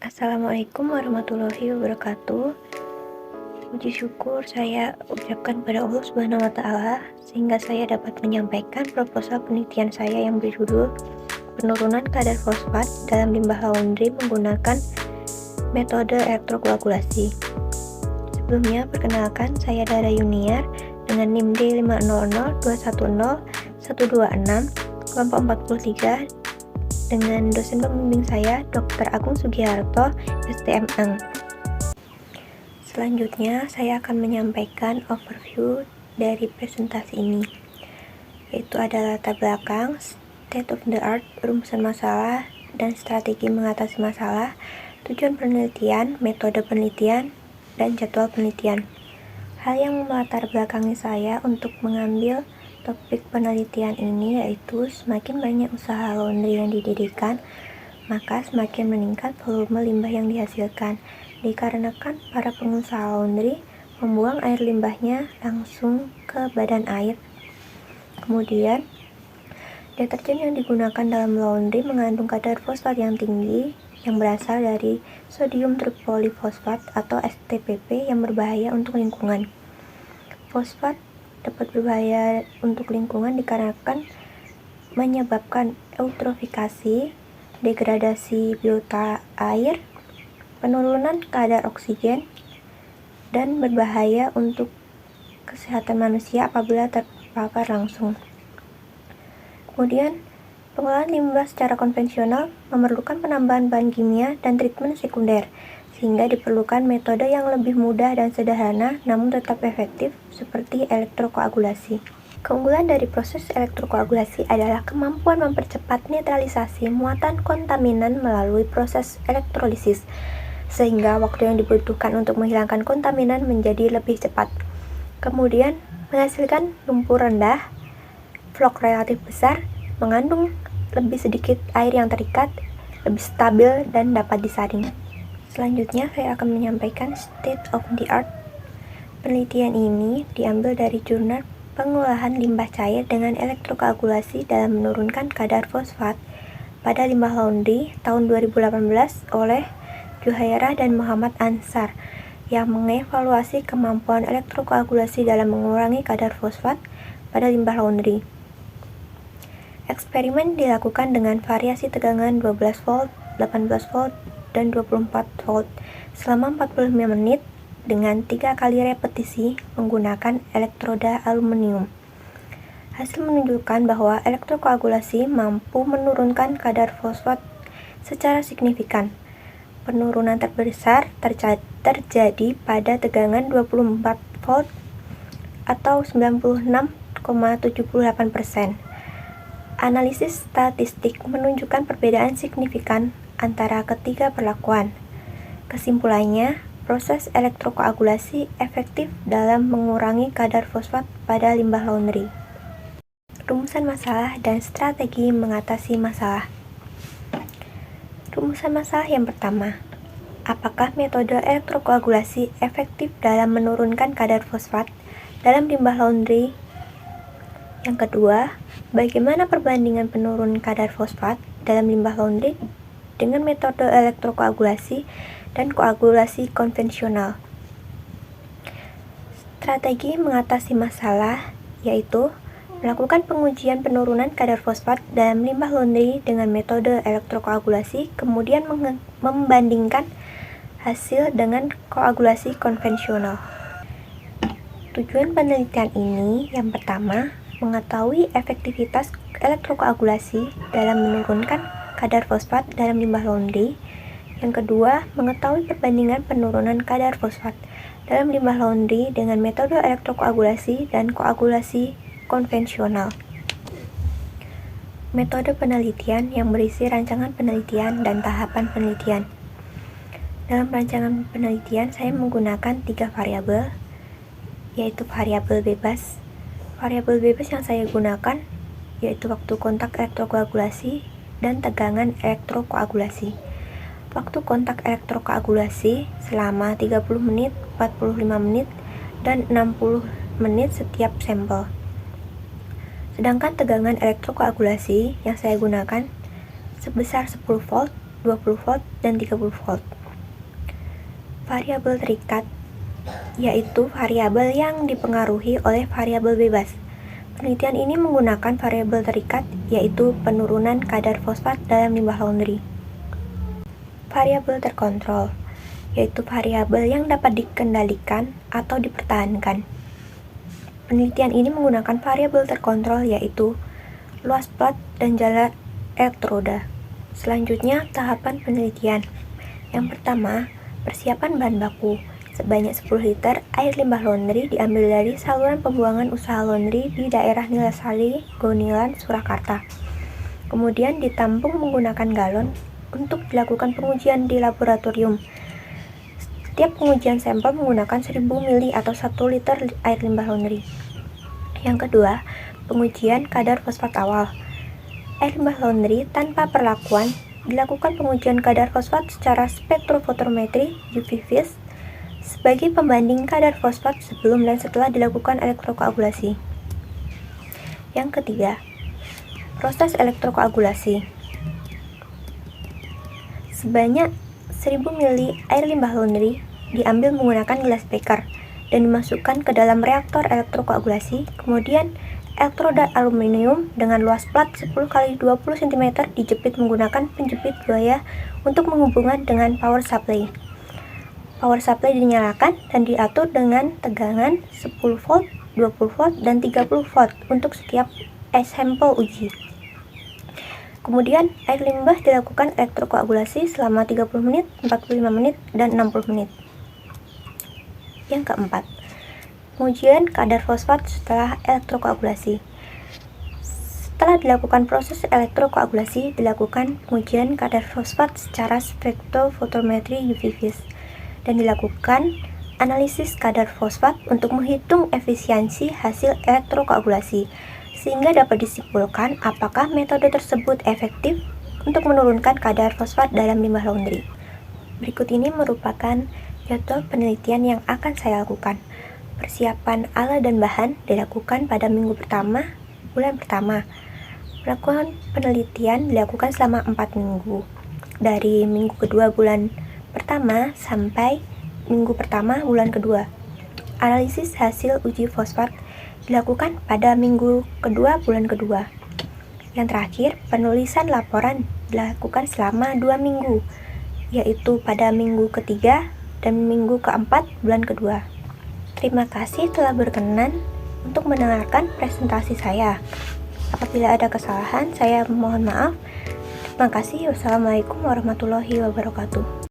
Assalamualaikum warahmatullahi wabarakatuh. Puji syukur saya ucapkan pada Allah Subhanahu wa Ta'ala sehingga saya dapat menyampaikan proposal penelitian saya yang berjudul penurunan kadar fosfat dalam limbah laundry menggunakan metode elektrokoagulasi. Sebelumnya, perkenalkan, saya Dara Yuniar dengan NIM D500210126 kelompok 43 dengan dosen pembimbing saya Dr. Agung Sugiharto, STMN. Selanjutnya, saya akan menyampaikan overview dari presentasi ini, yaitu adalah latar belakang, state of the art, rumusan masalah, dan strategi mengatasi masalah, tujuan penelitian, metode penelitian, dan jadwal penelitian. Hal yang melatar belakangi saya untuk mengambil topik penelitian ini yaitu semakin banyak usaha laundry yang didirikan, maka semakin meningkat volume limbah yang dihasilkan, dikarenakan para pengusaha laundry membuang air limbahnya langsung ke badan air. Kemudian, deterjen yang digunakan dalam laundry mengandung kadar fosfat yang tinggi yang berasal dari sodium tripolifosfat atau STPP yang berbahaya untuk lingkungan. Fosfat dapat berbahaya untuk lingkungan dikarenakan menyebabkan eutrofikasi, degradasi biota air, penurunan kadar oksigen, dan berbahaya untuk kesehatan manusia apabila terpapar langsung. Kemudian, pengolahan limbah secara konvensional memerlukan penambahan bahan kimia dan treatment sekunder, sehingga diperlukan metode yang lebih mudah dan sederhana namun tetap efektif seperti elektrokoagulasi. Keunggulan dari proses elektrokoagulasi adalah kemampuan mempercepat netralisasi muatan kontaminan melalui proses elektrolisis, sehingga waktu yang dibutuhkan untuk menghilangkan kontaminan menjadi lebih cepat. Kemudian, menghasilkan lumpur rendah, vlog relatif besar, mengandung lebih sedikit air yang terikat, lebih stabil, dan dapat disaring. Selanjutnya, saya akan menyampaikan state of the art. Penelitian ini diambil dari jurnal pengolahan limbah cair dengan elektrokoagulasi dalam menurunkan kadar fosfat pada limbah laundry tahun 2018 oleh Juhairah dan Muhammad Ansar yang mengevaluasi kemampuan elektrokoagulasi dalam mengurangi kadar fosfat pada limbah laundry. Eksperimen dilakukan dengan variasi tegangan 12 volt, 18 volt, dan 24 volt selama 45 menit dengan 3 kali repetisi menggunakan elektroda aluminium. Hasil menunjukkan bahwa elektrokoagulasi mampu menurunkan kadar fosfat secara signifikan. Penurunan terbesar terjadi pada tegangan 24 volt atau 96,78%. Analisis statistik menunjukkan perbedaan signifikan antara ketiga perlakuan. Kesimpulannya, proses elektrokoagulasi efektif dalam mengurangi kadar fosfat pada limbah laundry. Rumusan masalah dan strategi mengatasi masalah. Rumusan masalah yang pertama, apakah metode elektrokoagulasi efektif dalam menurunkan kadar fosfat dalam limbah laundry? Yang kedua, bagaimana perbandingan penurunan kadar fosfat dalam limbah laundry dengan metode elektrokoagulasi dan koagulasi konvensional? Strategi mengatasi masalah yaitu melakukan pengujian penurunan kadar fosfat dalam limbah laundry dengan metode elektrokoagulasi, kemudian membandingkan hasil dengan koagulasi konvensional. Tujuan penelitian ini yang pertama, mengetahui efektivitas elektrokoagulasi dalam menurunkan kadar fosfat dalam limbah laundry. Yang kedua, mengetahui perbandingan penurunan kadar fosfat dalam limbah laundry dengan metode elektrokoagulasi dan koagulasi konvensional. Metode penelitian yang berisi rancangan penelitian dan tahapan penelitian. Dalam rancangan penelitian, saya menggunakan 3 variabel, yaitu variabel bebas. Variabel bebas yang saya gunakan yaitu waktu kontak elektrokoagulasi dan tegangan elektrokoagulasi. Waktu kontak elektrokoagulasi selama 30 menit, 45 menit, dan 60 menit setiap sampel. Sedangkan tegangan elektrokoagulasi yang saya gunakan sebesar 10 volt 20 volt, dan 30 volt. Variabel terikat yaitu variabel yang dipengaruhi oleh variabel bebas. Penelitian ini menggunakan variabel terikat, yaitu penurunan kadar fosfat dalam limbah laundry. Variabel terkontrol, yaitu variabel yang dapat dikendalikan atau dipertahankan. Penelitian ini menggunakan variabel terkontrol, yaitu luas plat dan jarak elektroda. Selanjutnya, tahapan penelitian. Yang pertama, persiapan bahan baku. Sebanyak 10 liter air limbah laundry diambil dari saluran pembuangan usaha laundry di daerah Nilasari, Gonilan, Surakarta. Kemudian ditampung menggunakan galon untuk dilakukan pengujian di laboratorium. Setiap pengujian sampel menggunakan 1000 ml atau 1 liter air limbah laundry. Yang kedua, pengujian kadar fosfat awal. Air limbah laundry tanpa perlakuan dilakukan pengujian kadar fosfat secara spektrofotometri UV vis sebagai pembanding kadar fosfat sebelum dan setelah dilakukan elektrokoagulasi. Yang ketiga, proses elektrokoagulasi. Sebanyak 1000 ml air limbah laundry diambil menggunakan gelas beker dan dimasukkan ke dalam reaktor elektrokoagulasi. Kemudian, elektroda aluminium dengan luas plat 10 x 20 cm dijepit menggunakan penjepit buaya untuk menghubungkan dengan power supply. Power supply dinyalakan dan diatur dengan tegangan 10 volt, 20 volt, dan 30 volt untuk setiap sampel uji. Kemudian, air limbah dilakukan elektrokoagulasi selama 30 menit, 45 menit, dan 60 menit. Yang keempat, pengujian kadar fosfat setelah elektrokoagulasi. Setelah dilakukan proses elektrokoagulasi, dilakukan pengujian kadar fosfat secara spektrofotometri UV vis dan dilakukan analisis kadar fosfat untuk menghitung efisiensi hasil elektrokoagulasi, sehingga dapat disimpulkan apakah metode tersebut efektif untuk menurunkan kadar fosfat dalam limbah laundry. Berikut ini merupakan jadwal penelitian yang akan saya lakukan. Persiapan alat dan bahan dilakukan pada minggu pertama, bulan pertama. Melakukan penelitian dilakukan selama 4 minggu, dari minggu kedua bulan pertama sampai minggu pertama bulan kedua. Analisis hasil uji fosfat dilakukan pada minggu kedua bulan kedua. Yang terakhir, penulisan laporan dilakukan selama 2 minggu, yaitu pada minggu ketiga dan minggu keempat bulan kedua. Terima kasih telah berkenan untuk mendengarkan presentasi saya. Apabila ada kesalahan, saya mohon maaf. Terima kasih. Wassalamualaikum warahmatullahi wabarakatuh.